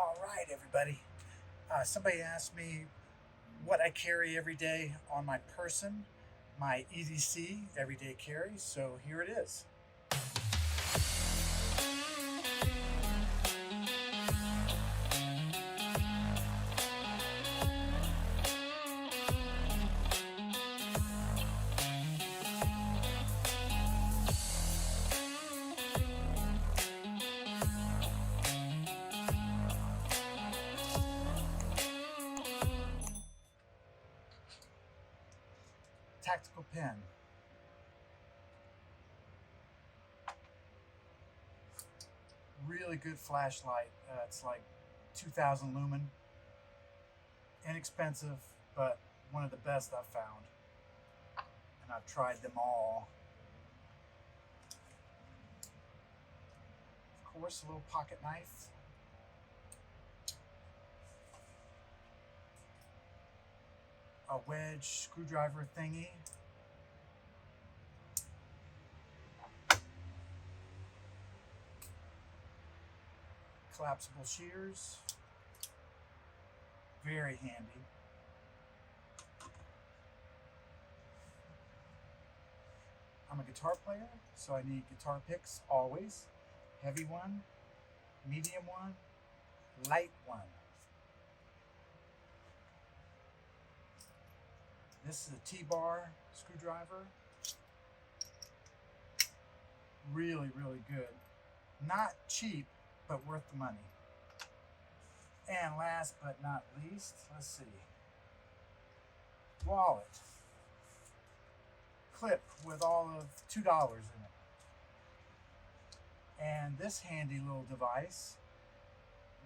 All right, everybody. Somebody asked me what I carry every day on my person, my EDC everyday carry. So here it is. Tactical pen. Really good flashlight. It's like 2000 lumen. Inexpensive, but one of the best I've found. And I've tried them all. Of course, a little pocket knife. A wedge screwdriver thingy. Collapsible shears. Very handy. I'm a guitar player, so I need guitar picks always. Heavy one, medium one, light one. This is a T-bar screwdriver. Really, really good. Not cheap, but worth the money. And last but not least, let's see. Wallet. Clip with all of $2 in it. And this handy little device,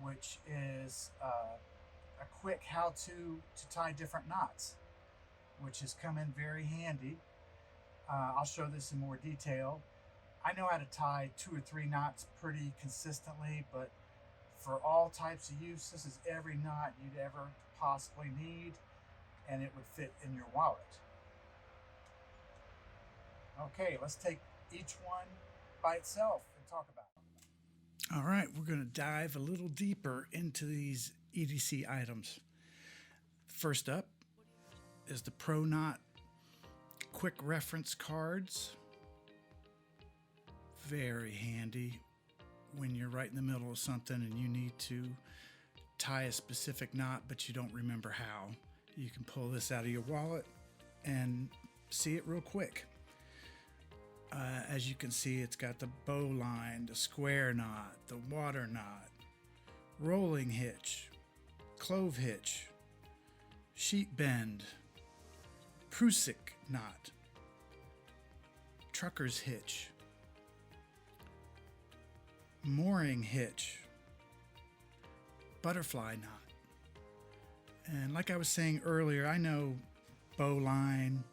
which is a quick how-to tie different knots, which has come in very handy. I'll show this in more detail. I know how to tie 2 or 3 knots pretty consistently, but for all types of use, this is every knot you'd ever possibly need, and it would fit in your wallet. Okay, let's take each one by itself and talk about it. All right, we're going to dive a little deeper into these EDC items. First up is the Pro Knot quick reference cards. Very handy when you're right in the middle of something and you need to tie a specific knot but you don't remember how. You can pull this out of your wallet and see it real quick. As you can see, it's got the bow line, the square knot, the water knot, rolling hitch, clove hitch, sheet bend, Prusik knot, trucker's hitch, mooring hitch, butterfly knot. And like I was saying earlier, I know bow line,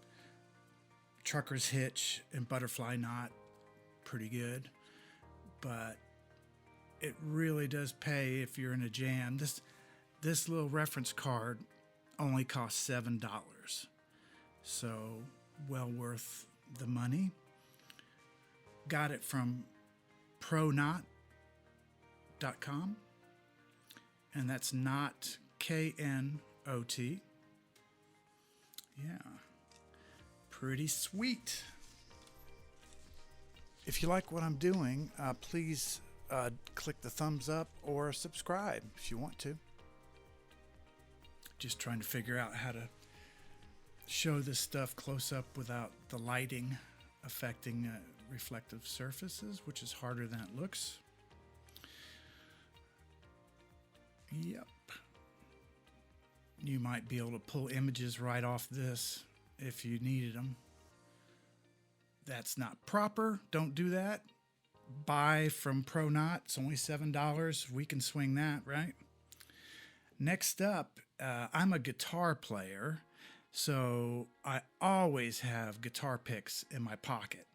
trucker's hitch, and butterfly knot pretty good, but it really does pay if you're in a jam. This little reference card only costs $7, so well worth the money. Got it from ProKnot.com, and that's not K-N-O-T. Yeah, pretty sweet. If you like what I'm doing, please click the thumbs up or subscribe if you want to. Just trying to figure out how to show this stuff close up without the lighting affecting reflective surfaces, which is harder than it looks. Yep. You might be able to pull images right off this if you needed them. That's not proper. Don't do that. Buy from Pro Knot. It's only $7. We can swing that, right? Next up, I'm a guitar player, so I always have guitar picks in my pocket.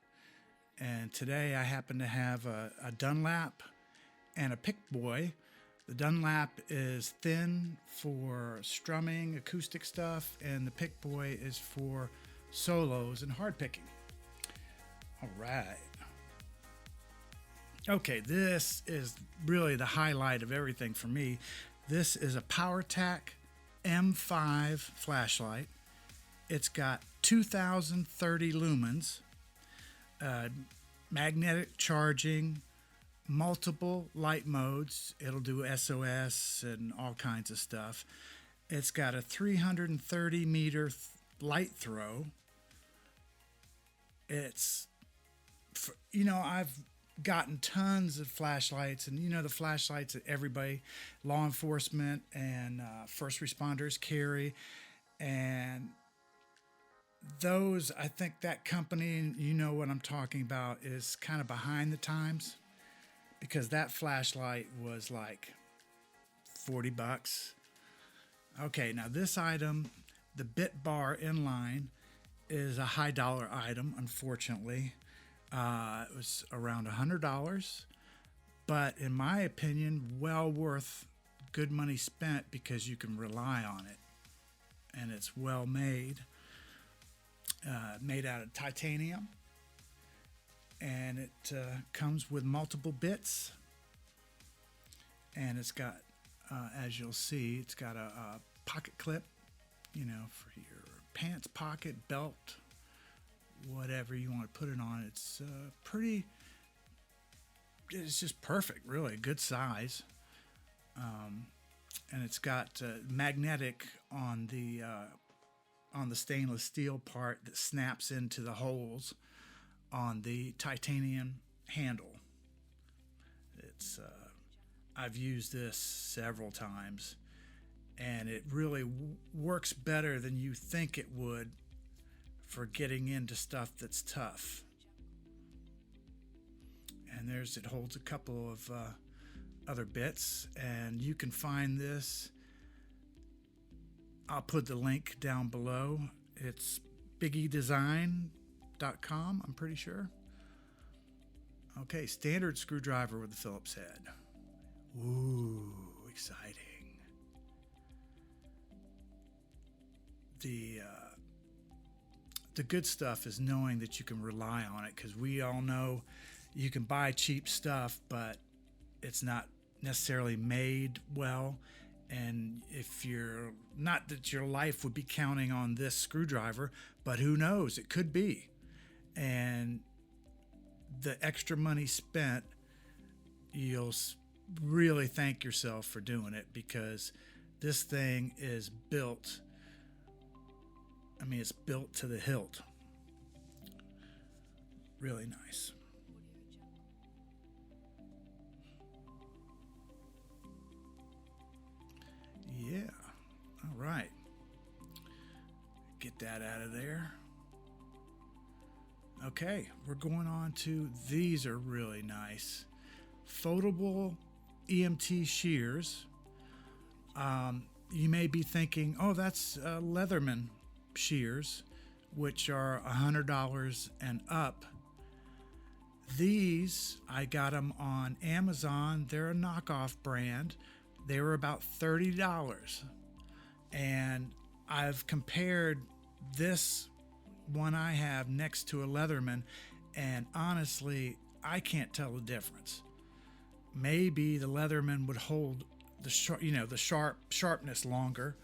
And today I happen to have a Dunlap and a Pick Boy. The Dunlap is thin for strumming, acoustic stuff, and the Pick Boy is for solos and hard picking. All right. Okay, this is really the highlight of everything for me. This is a POWERTAC M5 flashlight. It's got 2030 lumens, magnetic charging, multiple light modes. It'll do SOS and all kinds of stuff. It's got a 330 meter light throw. It's, I've gotten tons of flashlights, and the flashlights that everybody, law enforcement and first responders carry, and those, I think that company, you know what I'm talking about, is kind of behind the times, because that flashlight was like $40. Okay, now this item, the Bitbar INLINE, is a high dollar item, unfortunately. It was around $100, but in my opinion, well worth good money spent, because you can rely on it, and it's well made. Made out of titanium, and it comes with multiple bits, and it's got, as you'll see, it's got a pocket clip, for your pants pocket, belt, whatever you want to put it on. It's it's just perfect, really good size, and it's got magnetic on the stainless steel part that snaps into the holes on the titanium handle. It's I've used this several times, and it really works better than you think it would for getting into stuff that's tough. And it holds a couple of other bits, and you can find this. I'll put the link down below. It's biggiedesign.com, I'm pretty sure. Okay, standard screwdriver with the Phillips head. Ooh, exciting. The good stuff is knowing that you can rely on it, because we all know you can buy cheap stuff, but it's not necessarily made well. And if you're not that your life would be counting on this screwdriver, but who knows, it could be. And the extra money spent, you'll really thank yourself for doing it, because this thing is built, it's built to the hilt. Really nice. Yeah, all right. Get that out of there. Okay, we're going on to, these are really nice. Foldable EMT shears. You may be thinking, oh, that's Leatherman shears, which are $100 and up. These, I got them on Amazon. They're a knockoff brand. They were about $30. And I've compared this one I have next to a Leatherman, and honestly, I can't tell the difference. Maybe the Leatherman would hold the sharpness longer,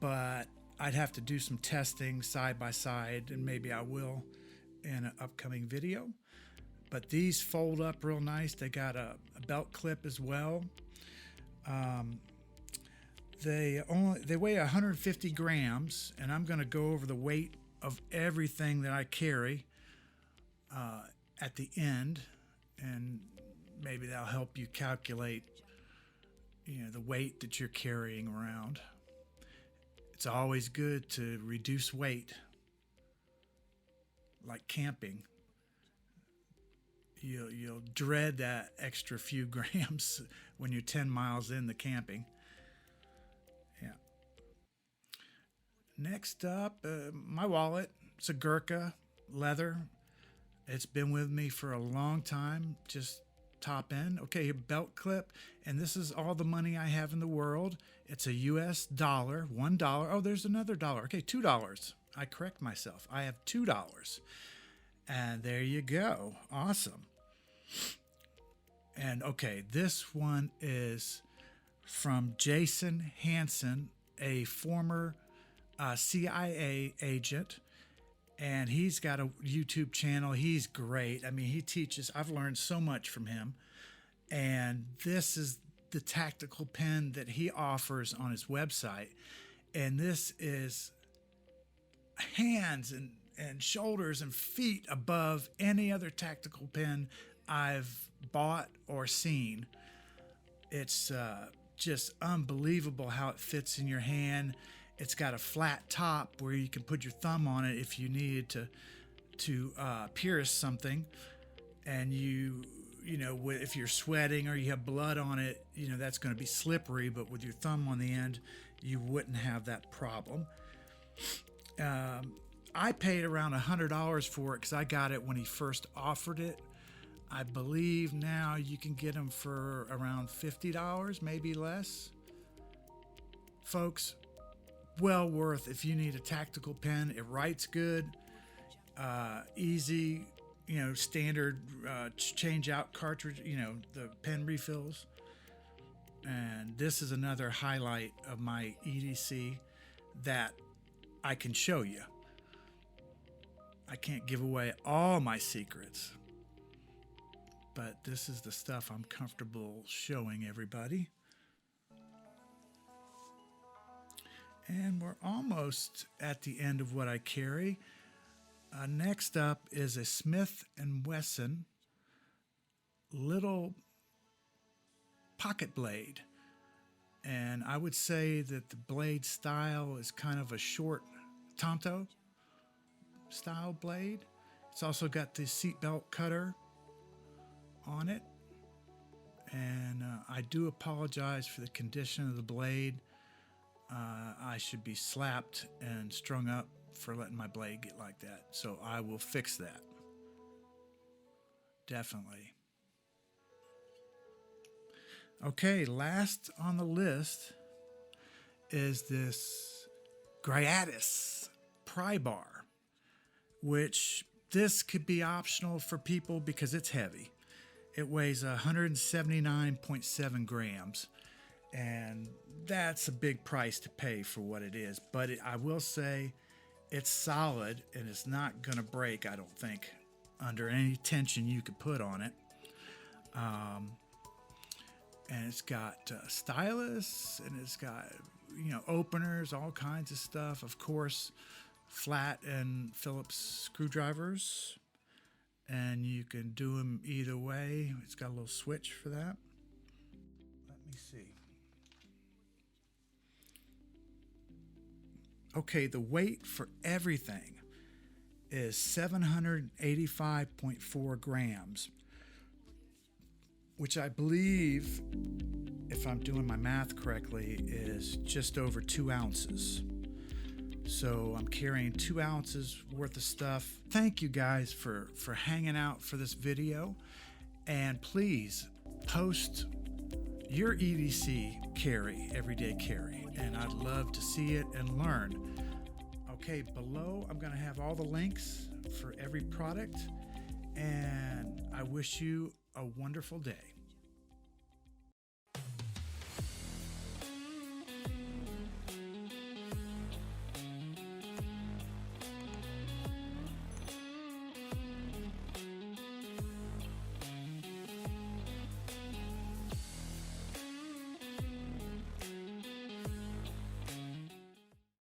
but I'd have to do some testing side by side, and maybe I will in an upcoming video. But these fold up real nice. They got a belt clip as well. They weigh 150 grams, and I'm going to go over the weight of everything that I carry at the end, and maybe that'll help you calculate the weight that you're carrying around. It's always good to reduce weight, like camping. You'll dread that extra few grams when you're 10 miles in the camping. Yeah. Next up, my wallet. It's a GURKA leather. It's been with me for a long time. Just top end. Okay, your belt clip. And this is all the money I have in the world. It's a US dollar, $1. Oh, there's another dollar. Okay, $2. I correct myself. I have $2. And there you go. Awesome. And okay, this one is from Jason Hanson, a former CIA agent, and he's got a YouTube channel. He's great. I mean, he teaches, I've learned so much from him. And this is the tactical pen that he offers on his website. And this is hands and shoulders and feet above any other tactical pen I've bought or seen. It's just unbelievable how it fits in your hand. It's got a flat top where you can put your thumb on it if you needed to pierce something. And you know, if you're sweating or you have blood on it, you know, that's going to be slippery, but with your thumb on the end, you wouldn't have that problem. I paid around $100 for it because I got it when he first offered it. I believe now you can get them for around $50, maybe less. Folks, well worth if you need a tactical pen. It writes good, easy, you know, standard change out cartridge, you know, the pen refills. And this is another highlight of my EDC that I can show you. I can't give away all my secrets, but this is the stuff I'm comfortable showing everybody. And we're almost at the end of what I carry. Next up is a Smith & Wesson little pocket blade. And I would say that the blade style is kind of a short Tonto style blade. It's also got the seatbelt cutter on it. And I do apologize for the condition of the blade. I should be slapped and strung up for letting my blade get like that. So I will fix that. Definitely. Okay, last on the list is this Graiatis pry bar, which this could be optional for people because it's heavy. It weighs 179.7 grams, and that's a big price to pay for what it is. But I will say it's solid, and it's not going to break, I don't think, under any tension you could put on it. And it's got stylus, and it's got, you know, openers, all kinds of stuff. Of course, flat and Phillips screwdrivers, and you can do them either way. It's got a little switch for that. Let me see. Okay, the weight for everything is 785.4 grams, which I believe, if I'm doing my math correctly, is just over 2 ounces. So I'm carrying 2 ounces worth of stuff. Thank you guys for hanging out for this video. And please post your EDC carry, everyday carry. And I'd love to see it and learn. Okay, below I'm gonna have all the links for every product. And I wish you a wonderful day.